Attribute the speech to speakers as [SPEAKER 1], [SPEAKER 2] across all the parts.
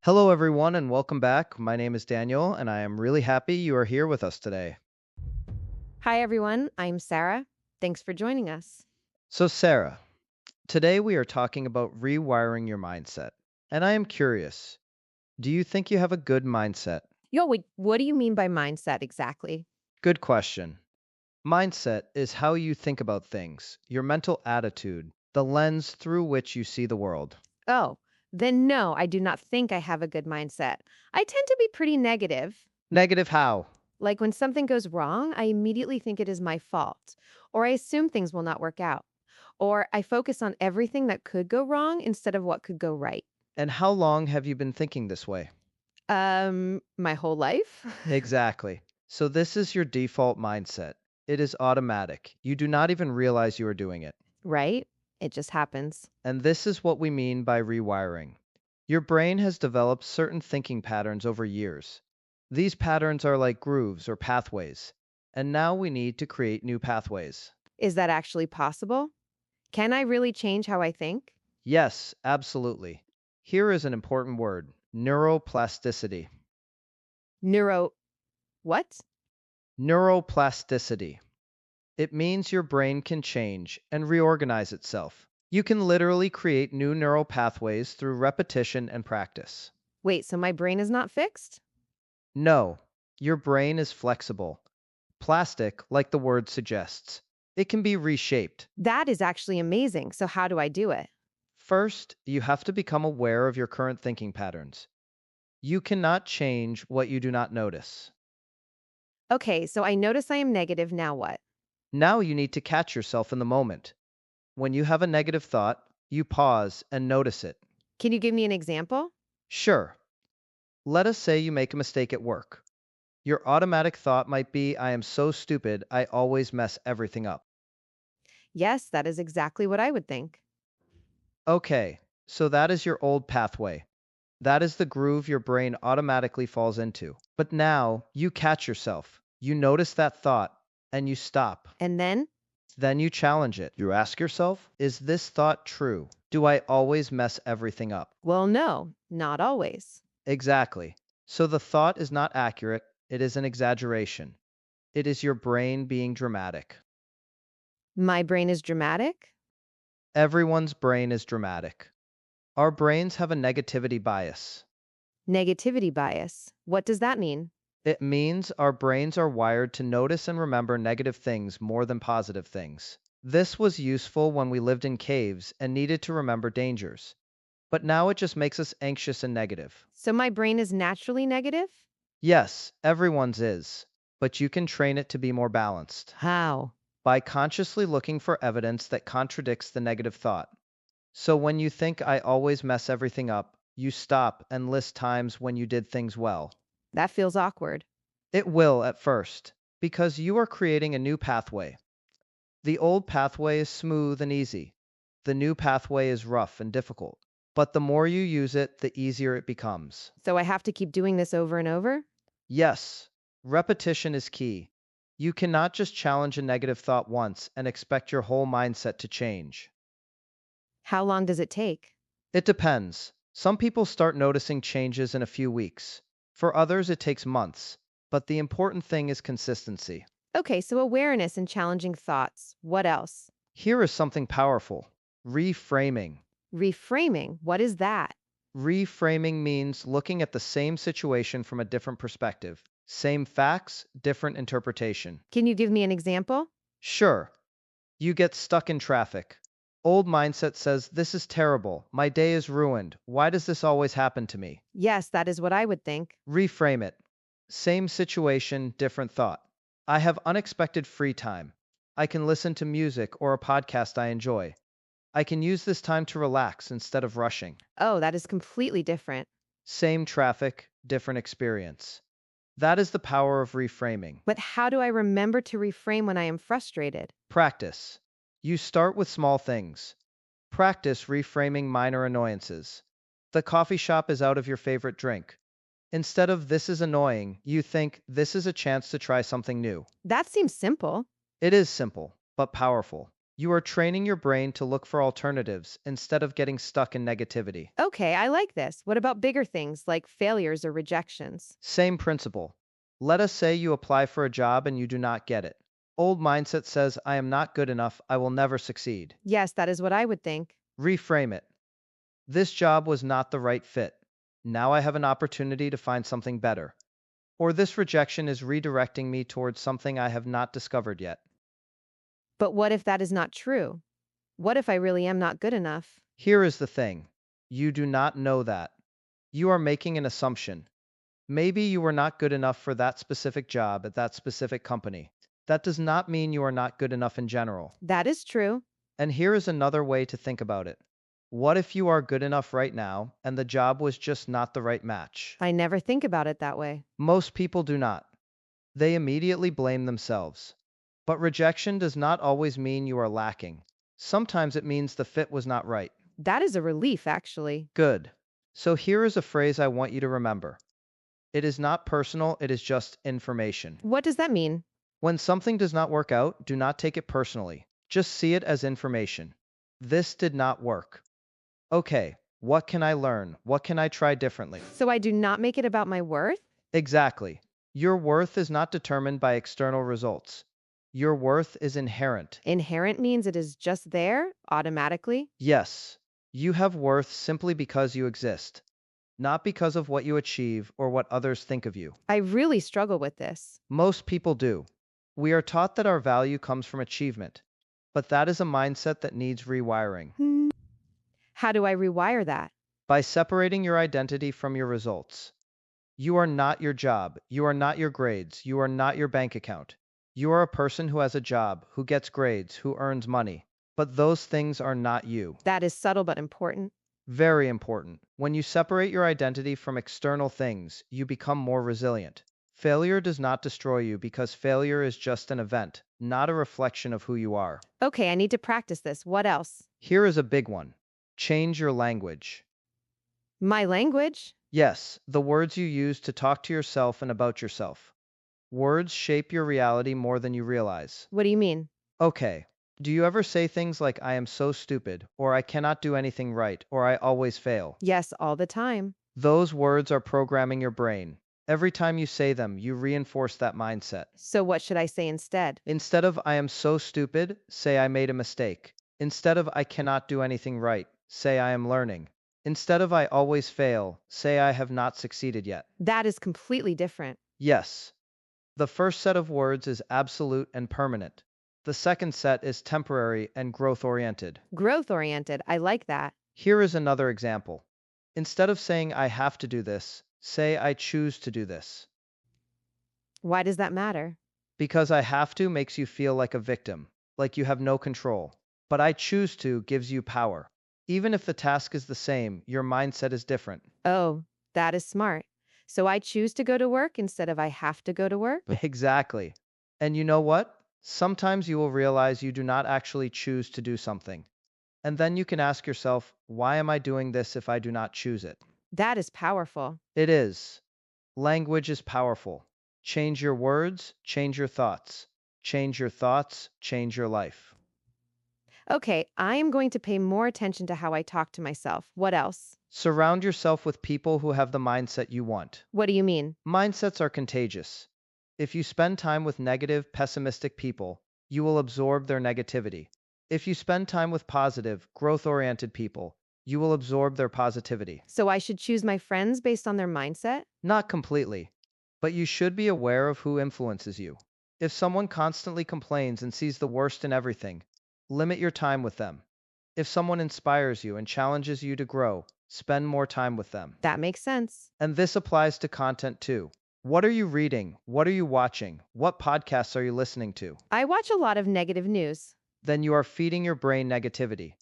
[SPEAKER 1] Hello, everyone, and welcome back. My name is Daniel, and I am really happy you are here with us today.
[SPEAKER 2] Hi, everyone. I'm Sarah. Thanks for joining us.
[SPEAKER 1] So, Sarah, today we are talking about rewiring your mindset. And I am curious, do you think you have a good mindset?
[SPEAKER 2] Yo, wait, what do you mean by mindset exactly?
[SPEAKER 1] Good question. Mindset is how you think about things, your mental attitude, the lens through which you see the world.
[SPEAKER 2] Oh, then no, I do not think I have a good mindset. I tend to be pretty negative.
[SPEAKER 1] Negative how?
[SPEAKER 2] Like when something goes wrong, I immediately think it is my fault, or I assume things will not work out, or I focus on everything that could go wrong instead of what could go right.
[SPEAKER 1] And how long have you been thinking this way?
[SPEAKER 2] My whole life?
[SPEAKER 1] Exactly. So, this is your default mindset. It is automatic. You do not even realize you are doing it.
[SPEAKER 2] Right? It just happens.
[SPEAKER 1] And this is what we mean by rewiring. Your brain has developed certain thinking patterns over years. These patterns are like grooves or pathways, and now we need to create new pathways.
[SPEAKER 2] Is that actually possible? Can I really change how I think?
[SPEAKER 1] Yes, absolutely. Here is an important word: neuroplasticity.
[SPEAKER 2] Neuro, what?
[SPEAKER 1] Neuroplasticity. It means your brain can change and reorganize itself. You can literally create new neural pathways through repetition and practice.
[SPEAKER 2] Wait, so my brain is not fixed?
[SPEAKER 1] No, your brain is flexible. Plastic, like the word suggests. It can be reshaped.
[SPEAKER 2] That is actually amazing. So, how do I do it?
[SPEAKER 1] First, you have to become aware of your current thinking patterns. You cannot change what you do not notice.
[SPEAKER 2] Okay, so I notice I am negative. Now what?
[SPEAKER 1] Now you need to catch yourself in the moment. When you have a negative thought, you pause and notice it.
[SPEAKER 2] Can you give me an example?
[SPEAKER 1] Sure, let us say you make a mistake at work. Your automatic thought might be, I am so stupid, I always mess everything up.
[SPEAKER 2] Yes, that is exactly what I would think.
[SPEAKER 1] Okay, so that is your old pathway. That is the groove your brain automatically falls into. But now you catch yourself. You notice that thought and you stop.
[SPEAKER 2] And then?
[SPEAKER 1] Then you challenge it. You ask yourself, is this thought true? Do I always mess everything up?
[SPEAKER 2] Well, no, not always.
[SPEAKER 1] Exactly. So the thought is not accurate, it is an exaggeration. It is your brain being dramatic.
[SPEAKER 2] My brain is dramatic?
[SPEAKER 1] Everyone's brain is dramatic. Our brains have a negativity bias.
[SPEAKER 2] Negativity bias. What does that mean?
[SPEAKER 1] It means our brains are wired to notice and remember negative things more than positive things. This was useful when we lived in caves and needed to remember dangers. But now it just makes us anxious and negative.
[SPEAKER 2] So, my brain is naturally negative?
[SPEAKER 1] Yes, everyone's is. But you can train it to be more balanced
[SPEAKER 2] How?
[SPEAKER 1] by consciously looking for evidence that contradicts the negative thought. So when you think I always mess everything up, you stop and list times when you did things well.
[SPEAKER 2] That feels awkward.
[SPEAKER 1] It will at first, because you are creating a new pathway. The old pathway is smooth and easy. The new pathway is rough and difficult. But the more you use it, the easier it becomes.
[SPEAKER 2] So, I have to keep doing this over and over?
[SPEAKER 1] Yes, repetition is key. You cannot just challenge a negative thought once and expect your whole mindset to change.
[SPEAKER 2] How long does it take?
[SPEAKER 1] It depends. Some people start noticing changes in a few weeks. For others, it takes months. But the important thing is consistency.
[SPEAKER 2] Okay, so awareness and challenging thoughts. What else?
[SPEAKER 1] Here is something powerful: reframing.
[SPEAKER 2] Reframing. What is that?
[SPEAKER 1] Reframing means looking at the same situation from a different perspective. Same facts, different interpretation.
[SPEAKER 2] Can you give me an example?
[SPEAKER 1] Sure, you get stuck in traffic. Old mindset says, this is terrible. My day is ruined. Why does this always happen to me?
[SPEAKER 2] Yes, that is what I would think.
[SPEAKER 1] Reframe it. Same situation, different thought. I have unexpected free time. I can listen to music or a podcast I enjoy. I can use this time to relax instead of rushing.
[SPEAKER 2] Oh, that is completely different.
[SPEAKER 1] Same traffic, different experience. That is the power of reframing.
[SPEAKER 2] But how do I remember to reframe when I am frustrated?
[SPEAKER 1] Practice. You start with small things. Practice reframing minor annoyances. The coffee shop is out of your favorite drink. Instead of this is annoying, you think this is a chance to try something new.
[SPEAKER 2] That seems simple.
[SPEAKER 1] It is simple, but powerful. You are training your brain to look for alternatives instead of getting stuck in negativity.
[SPEAKER 2] Okay, I like this. What about bigger things like failures or rejections?
[SPEAKER 1] Same principle. Let us say you apply for a job and you do not get it. Old mindset says, I am not good enough, I will never succeed.
[SPEAKER 2] Yes, that is what I would think.
[SPEAKER 1] Reframe it. This job was not the right fit. Now I have an opportunity to find something better. Or this rejection is redirecting me towards something I have not discovered yet.
[SPEAKER 2] But what if that is not true? What if I really am not good enough?
[SPEAKER 1] Here is the thing. You do not know that. You are making an assumption. Maybe you were not good enough for that specific job at that specific company. That does not mean you are not good enough in general.
[SPEAKER 2] That is true.
[SPEAKER 1] And here is another way to think about it. What if you are good enough right now and the job was just not the right match?
[SPEAKER 2] I never think about it that way.
[SPEAKER 1] Most people do not. They immediately blame themselves. But rejection does not always mean you are lacking. Sometimes it means the fit was not right.
[SPEAKER 2] That is a relief, actually.
[SPEAKER 1] Good. So here is a phrase I want you to remember. It is not personal, it is just information.
[SPEAKER 2] What does that mean?
[SPEAKER 1] When something does not work out, do not take it personally. Just see it as information. This did not work. Okay, what can I learn? What can I try differently?
[SPEAKER 2] So I do not make it about my worth?
[SPEAKER 1] Exactly. Your worth is not determined by external results. Your worth is inherent.
[SPEAKER 2] Inherent means it is just there, automatically.
[SPEAKER 1] Yes, you have worth simply because you exist, not because of what you achieve or what others think of you.
[SPEAKER 2] I really struggle with this.
[SPEAKER 1] Most people do. We are taught that our value comes from achievement, but that is a mindset that needs rewiring.
[SPEAKER 2] How do I rewire that?
[SPEAKER 1] By separating your identity from your results. You are not your job. You are not your grades. You are not your bank account. You are a person who has a job, who gets grades, who earns money. But those things are not you.
[SPEAKER 2] That is subtle but important.
[SPEAKER 1] Very important. When you separate your identity from external things, you become more resilient. Failure does not destroy you because failure is just an event, not a reflection of who you are.
[SPEAKER 2] Okay, I need to practice this. What else?
[SPEAKER 1] Here is a big one. Change your language.
[SPEAKER 2] My language?
[SPEAKER 1] Yes, the words you use to talk to yourself and about yourself. Words shape your reality more than you realize.
[SPEAKER 2] What do you mean?
[SPEAKER 1] Okay. Do you ever say things like, I am so stupid, or I cannot do anything right, or I always fail?
[SPEAKER 2] Yes, all the time.
[SPEAKER 1] Those words are programming your brain. Every time you say them, you reinforce that mindset.
[SPEAKER 2] So what should I say instead?
[SPEAKER 1] Instead of, I am so stupid, say, I made a mistake. Instead of, I cannot do anything right, say, I am learning. Instead of, I always fail, say, I have not succeeded yet.
[SPEAKER 2] That is completely different.
[SPEAKER 1] Yes. The first set of words is absolute and permanent. The second set is temporary and growth-oriented.
[SPEAKER 2] Growth-oriented. I like that.
[SPEAKER 1] Here is another example. Instead of saying, I have to do this, say, I choose to do this.
[SPEAKER 2] Why does that matter?
[SPEAKER 1] Because I have to makes you feel like a victim, like you have no control. But I choose to gives you power. Even if the task is the same, your mindset is different.
[SPEAKER 2] Oh, that is smart. So I choose to go to work instead of I have to go to work?
[SPEAKER 1] Exactly. And you know what? Sometimes you will realize you do not actually choose to do something. And then you can ask yourself, why am I doing this if I do not choose it?
[SPEAKER 2] That is powerful.
[SPEAKER 1] It is. Language is powerful. Change your words, change your thoughts. Change your thoughts, change your life.
[SPEAKER 2] Okay, I am going to pay more attention to how I talk to myself. What else?
[SPEAKER 1] Surround yourself with people who have the mindset you want.
[SPEAKER 2] What do you mean?
[SPEAKER 1] Mindsets are contagious. If you spend time with negative, pessimistic people, you will absorb their negativity. If you spend time with positive, growth-oriented people, you will absorb their positivity.
[SPEAKER 2] So I should choose my friends based on their mindset?
[SPEAKER 1] Not completely, but you should be aware of who influences you. If someone constantly complains and sees the worst in everything, limit your time with them. If someone inspires you and challenges you to grow, spend more time with them.
[SPEAKER 2] That makes sense.
[SPEAKER 1] And this applies to content too. What are you reading? What are you watching? What podcasts are you listening to?
[SPEAKER 2] I watch a lot of negative news.
[SPEAKER 1] Then you are feeding your brain negativity.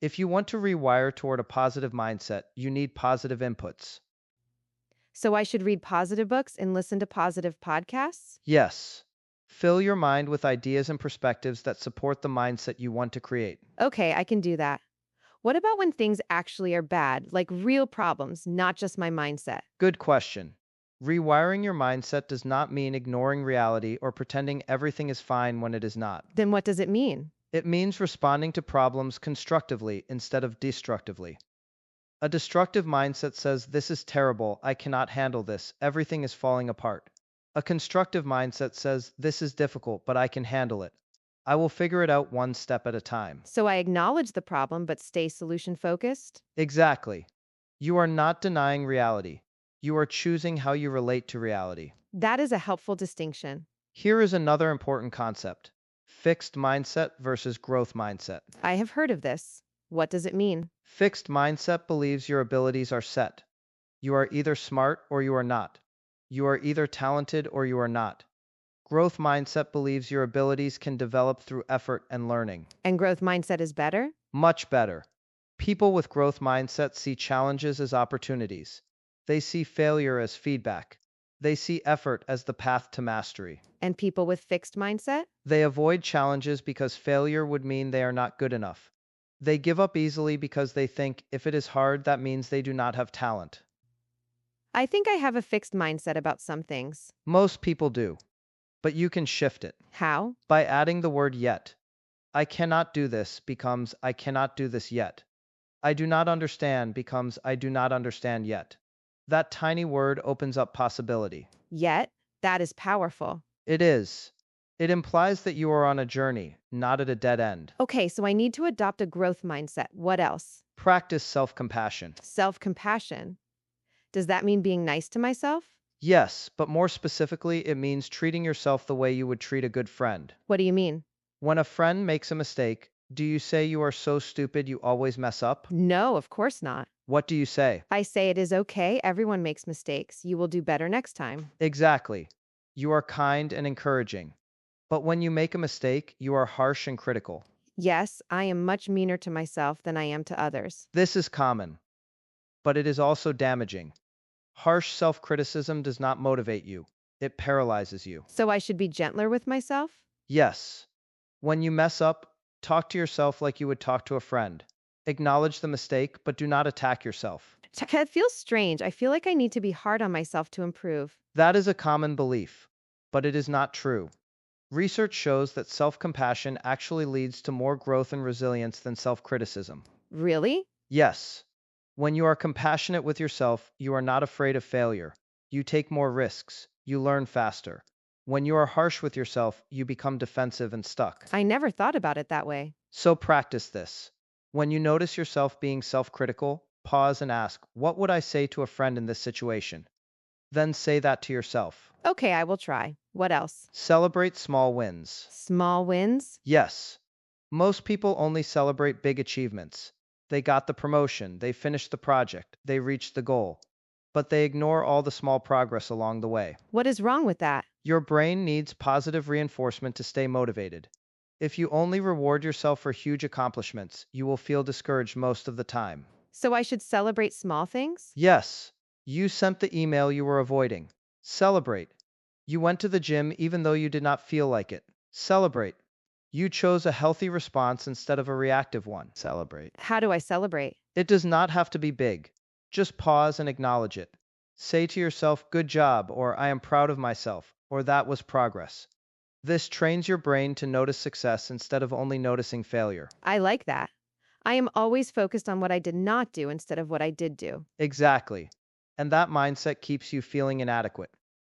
[SPEAKER 1] If you want to rewire toward a positive mindset, you need positive inputs.
[SPEAKER 2] So I should read positive books and listen to positive podcasts?
[SPEAKER 1] Yes. Fill your mind with ideas and perspectives that support the mindset you want to create.
[SPEAKER 2] Okay, I can do that. What about when things actually are bad, like real problems, not just my mindset?
[SPEAKER 1] Good question. Rewiring your mindset does not mean ignoring reality or pretending everything is fine when it is not.
[SPEAKER 2] Then what does it mean?
[SPEAKER 1] It means responding to problems constructively instead of destructively. A destructive mindset says, "This is terrible, I cannot handle this, everything is falling apart." A constructive mindset says, "This is difficult, but I can handle it. I will figure it out one step at a time."
[SPEAKER 2] So I acknowledge the problem but stay solution focused?
[SPEAKER 1] Exactly. You are not denying reality. You are choosing how you relate to reality.
[SPEAKER 2] That is a helpful distinction.
[SPEAKER 1] Here is another important concept: fixed mindset versus growth mindset.
[SPEAKER 2] I have heard of this. What does it mean?
[SPEAKER 1] Fixed mindset believes your abilities are set. You are either smart or you are not. You are either talented or you are not. Growth mindset believes your abilities can develop through effort and learning.
[SPEAKER 2] And growth mindset is better?
[SPEAKER 1] Much better. People with growth mindset see challenges as opportunities. They see failure as feedback. They see effort as the path to mastery.
[SPEAKER 2] And people with fixed mindset?
[SPEAKER 1] They avoid challenges because failure would mean they are not good enough. They give up easily because they think if it is hard, that means they do not have talent.
[SPEAKER 2] I think I have a fixed mindset about some things.
[SPEAKER 1] Most people do, but you can shift it
[SPEAKER 2] How?
[SPEAKER 1] by adding the word yet. I cannot do this becomes I cannot do this yet. I do not understand becomes I do not understand yet. That tiny word opens up possibility.
[SPEAKER 2] Yet, that is powerful.
[SPEAKER 1] It is. It implies that you are on a journey, not at a dead end.
[SPEAKER 2] Okay, so I need to adopt a growth mindset. What else?
[SPEAKER 1] Practice self-compassion.
[SPEAKER 2] Self-compassion. Does that mean being nice to myself?
[SPEAKER 1] Yes, but more specifically, it means treating yourself the way you would treat a good friend.
[SPEAKER 2] What do you mean?
[SPEAKER 1] When a friend makes a mistake, do you say you are so stupid you always mess up?
[SPEAKER 2] No, of course not.
[SPEAKER 1] What do you say?
[SPEAKER 2] I say it is okay. Everyone makes mistakes. You will do better next time.
[SPEAKER 1] Exactly. You are kind and encouraging. But when you make a mistake, you are harsh and critical.
[SPEAKER 2] Yes, I am much meaner to myself than I am to others.
[SPEAKER 1] This is common, but it is also damaging. Harsh self-criticism does not motivate you. It paralyzes you.
[SPEAKER 2] So I should be gentler with myself?
[SPEAKER 1] Yes. When you mess up, talk to yourself like you would talk to a friend. Acknowledge the mistake, but do not attack yourself.
[SPEAKER 2] It feels strange. I feel like I need to be hard on myself to improve.
[SPEAKER 1] That is a common belief, but it is not true. Research shows that self-compassion actually leads to more growth and resilience than self-criticism.
[SPEAKER 2] Really?
[SPEAKER 1] Yes. When you are compassionate with yourself, you are not afraid of failure. You take more risks. You learn faster. When you are harsh with yourself, you become defensive and stuck.
[SPEAKER 2] I never thought about it that way.
[SPEAKER 1] So practice this. When you notice yourself being self-critical, pause and ask, "What would I say to a friend in this situation?" Then say that to yourself.
[SPEAKER 2] Okay, I will try. What else?
[SPEAKER 1] Celebrate small wins.
[SPEAKER 2] Small wins?
[SPEAKER 1] Yes. Most people only celebrate big achievements. They got the promotion, they finished the project, they reached the goal. But they ignore all the small progress along the way.
[SPEAKER 2] What is wrong with that?
[SPEAKER 1] Your brain needs positive reinforcement to stay motivated. If you only reward yourself for huge accomplishments, you will feel discouraged most of the time.
[SPEAKER 2] So I should celebrate small things?
[SPEAKER 1] Yes, you sent the email you were avoiding. Celebrate. You went to the gym even though you did not feel like it. Celebrate. You chose a healthy response instead of a reactive one. Celebrate.
[SPEAKER 2] How do I celebrate?
[SPEAKER 1] It does not have to be big. Just pause and acknowledge it. Say to yourself, "Good job," or "I am proud of myself," or "That was progress." This trains your brain to notice success instead of only noticing failure.
[SPEAKER 2] I like that. I am always focused on what I did not do instead of what I did do.
[SPEAKER 1] Exactly. And that mindset keeps you feeling inadequate.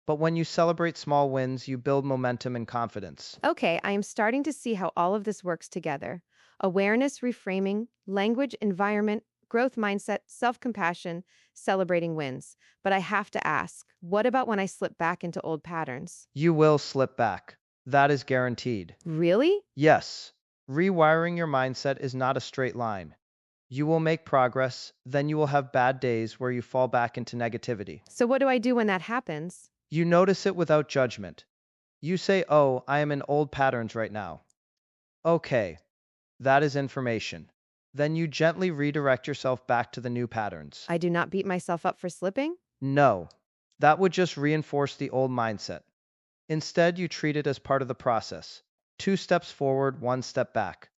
[SPEAKER 1] But when you celebrate small wins, you build momentum and confidence.
[SPEAKER 2] Okay, I am starting to see how all of this works together. Awareness, reframing, language, environment, growth mindset, self-compassion, celebrating wins. But I have to ask, what about when I slip back into old patterns?
[SPEAKER 1] You will slip back. That is guaranteed.
[SPEAKER 2] Really?
[SPEAKER 1] Yes, rewiring your mindset is not a straight line. You will make progress, then you will have bad days where you fall back into negativity.
[SPEAKER 2] So what do I do when that happens?
[SPEAKER 1] You notice it without judgment. You say, "Oh, I am in old patterns right now." Okay, that is information. Then you gently redirect yourself back to the new patterns.
[SPEAKER 2] I do not beat myself up for slipping?
[SPEAKER 1] No, that would just reinforce the old mindset. Instead, you treat it as part of the process. 2 steps forward, 1 step back.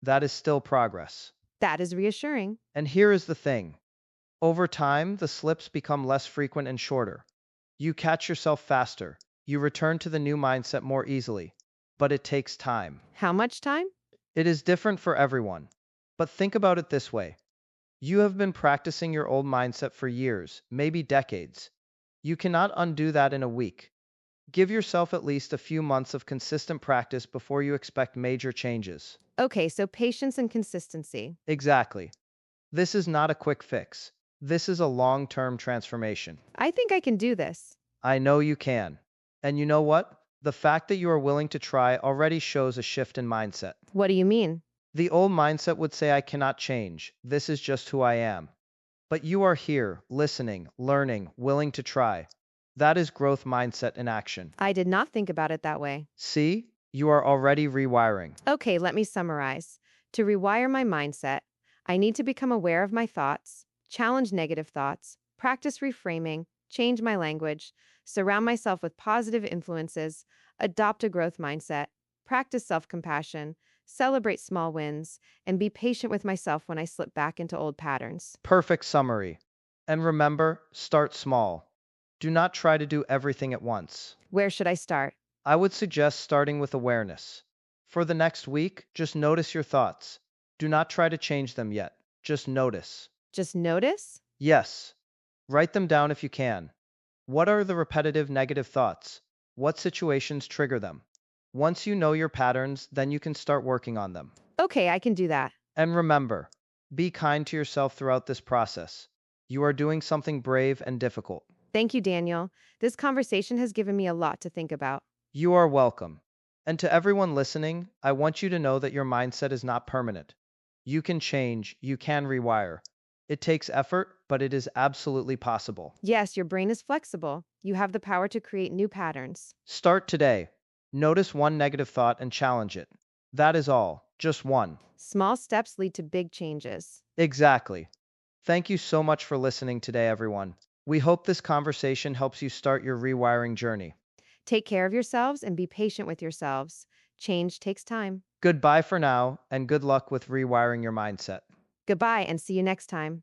[SPEAKER 1] That is still progress.
[SPEAKER 2] That is reassuring.
[SPEAKER 1] And here is the thing. Over time, the slips become less frequent and shorter. You catch yourself faster. You return to the new mindset more easily. But it takes time.
[SPEAKER 2] How much time?
[SPEAKER 1] It is different for everyone. But think about it this way. You have been practicing your old mindset for years, maybe decades. You cannot undo that in a week. Give yourself at least a few months of consistent practice before you expect major changes.
[SPEAKER 2] Okay, so patience and consistency.
[SPEAKER 1] Exactly. This is not a quick fix. This is a long-term transformation.
[SPEAKER 2] I think I can do this.
[SPEAKER 1] I know you can. And you know what? The fact that you are willing to try already shows a shift in mindset.
[SPEAKER 2] What do you mean?
[SPEAKER 1] The old mindset would say, I cannot change. This is just who I am. But you are here, listening, learning, willing to try. That is growth mindset in action.
[SPEAKER 2] I did not think about it that way.
[SPEAKER 1] See, you are already rewiring.
[SPEAKER 2] Okay, let me summarize. To rewire my mindset, I need to become aware of my thoughts, challenge negative thoughts, practice reframing, change my language, surround myself with positive influences, adopt a growth mindset, practice self compassion, celebrate small wins, and be patient with myself when I slip back into old patterns.
[SPEAKER 1] Perfect summary. And remember, start small. Do not try to do everything at once.
[SPEAKER 2] Where should I start?
[SPEAKER 1] I would suggest starting with awareness. For the next week, just notice your thoughts. Do not try to change them yet. Just notice.
[SPEAKER 2] Just notice?
[SPEAKER 1] Yes. Write them down if you can. What are the repetitive negative thoughts? What situations trigger them? Once you know your patterns, then you can start working on them.
[SPEAKER 2] Okay, I can do that.
[SPEAKER 1] And remember, be kind to yourself throughout this process. You are doing something brave and difficult.
[SPEAKER 2] Thank you, Daniel. This conversation has given me a lot to think about.
[SPEAKER 1] You are welcome. And to everyone listening, I want you to know that your mindset is not permanent. You can change, you can rewire. It takes effort, but it is absolutely possible.
[SPEAKER 2] Yes, your brain is flexible. You have the power to create new patterns.
[SPEAKER 1] Start today. Notice one negative thought and challenge it. That is all, just one.
[SPEAKER 2] Small steps lead to big changes.
[SPEAKER 1] Exactly. Thank you so much for listening today, everyone. We hope this conversation helps you start your rewiring journey.
[SPEAKER 2] Take care of yourselves and be patient with yourselves. Change takes time.
[SPEAKER 1] Goodbye for now, and good luck with rewiring your mindset.
[SPEAKER 2] Goodbye and see you next time.